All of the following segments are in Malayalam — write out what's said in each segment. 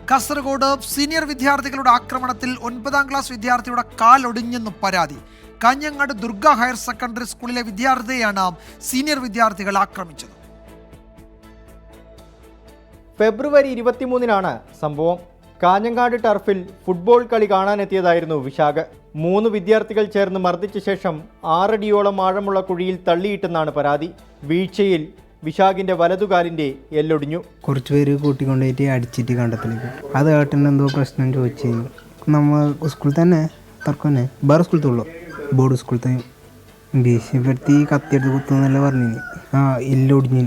കാസർഗോഡ് സീനിയർ വിദ്യാർത്ഥികളുടെ ആക്രമണത്തിൽ 9ാം ക്ലാസ് വിദ്യാർത്ഥിയുടെ കാലൊടിഞ്ഞെന്നും പരാതി. കാഞ്ഞങ്ങാട് ദുർഗ ഹയർ സെക്കൻഡറി സ്കൂളിലെ വിദ്യാർത്ഥിയെയാണ് സീനിയർ വിദ്യാർത്ഥികൾ ആക്രമിച്ചത്. ഫെബ്രുവരി 23-നാണ് സംഭവം. കാഞ്ഞങ്ങാട് ടർഫിൽ ഫുട്ബോൾ കളി കാണാനെത്തിയതായിരുന്നു വിശാഖ്. 3 വിദ്യാർത്ഥികൾ ചേർന്ന് മർദ്ദിച്ച ശേഷം 6 അടിയോളം ആഴമുള്ള കുഴിയിൽ തള്ളിയിട്ടെന്നാണ് പരാതി. വീഴ്ചയിൽ വിശാഖിന്റെ വലതുകാലിന്റെ എല്ലൊടിഞ്ഞു. കുറച്ച് പേര് കൂട്ടിക്കൊണ്ടുപോയിട്ട് അടിച്ചിട്ട് കണ്ടത്തിലേക്ക്. അത് ഏട്ടൻ എന്തോ പ്രശ്നം ചോദിച്ചു. നമ്മൾ സ്കൂളിൽ തന്നെ തർക്കം തന്നെ, വേറെ സ്കൂളത്തുള്ളൂ, ബോർഡ് സ്കൂളത്തെ ഭീഷണിപ്പെടുത്തി കത്തിയെടുത്ത് കുത്തുന്നല്ല പറഞ്ഞു. എല്ലൊടിഞ്ഞു.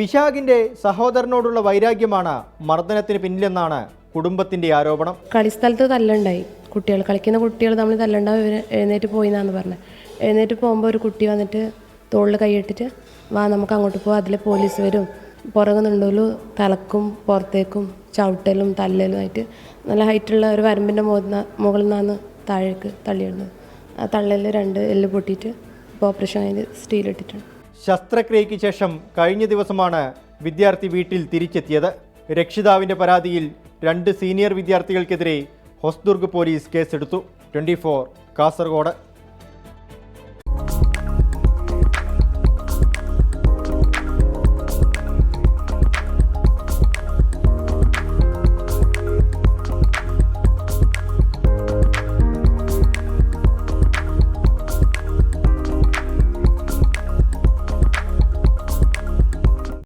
വിശാഖിന്റെ സഹോദരനോടുള്ള വൈരാഗ്യമാണ് മർദ്ദനത്തിന് പിന്നിലെന്നാണ് കുടുംബത്തിന്റെ ആരോപണം. കളിസ്ഥലത്ത് തല്ലുണ്ടായി. കളിക്കുന്ന കുട്ടികൾ തമ്മിൽ തല്ലുണ്ടാവും. ഇവർ എഴുന്നേറ്റ് പോയിന്നാന്ന് പറഞ്ഞത്. എഴുന്നേറ്റ് പോകുമ്പോൾ ഒരു കുട്ടി വന്നിട്ട് തോളിൽ കൈയിട്ടിട്ട് വാ നമുക്ക് അങ്ങോട്ട് പോകാം, അതിൽ പോലീസ് വരും, പുറകുന്നുണ്ടോലും തലക്കും പുറത്തേക്കും ചവിട്ടലും തല്ലലും ആയിട്ട് നല്ല ഹൈറ്റുള്ള ഒരു വരമ്പിൻ്റെ മുകളിൽ നിന്നാണ് താഴേക്ക് തള്ളിയിടുന്നത്. ആ തള്ളലിൽ 2 എല്ല് പൊട്ടിയിട്ട് ഇപ്പോൾ ഓപ്പറേഷൻ കഴിഞ്ഞ് സ്റ്റീലിട്ടിട്ടുണ്ട്. ശസ്ത്രക്രിയയ്ക്ക് ശേഷം കഴിഞ്ഞ ദിവസമാണ് വിദ്യാർത്ഥി വീട്ടിൽ തിരിച്ചെത്തിയത്. രക്ഷിതാവിന്റെ പരാതിയിൽ 2 സീനിയർ വിദ്യാർത്ഥികൾക്കെതിരെ ഹൊസ്ദുർഗ് പോലീസ് കേസെടുത്തു. 24 കാസർഗോഡ്.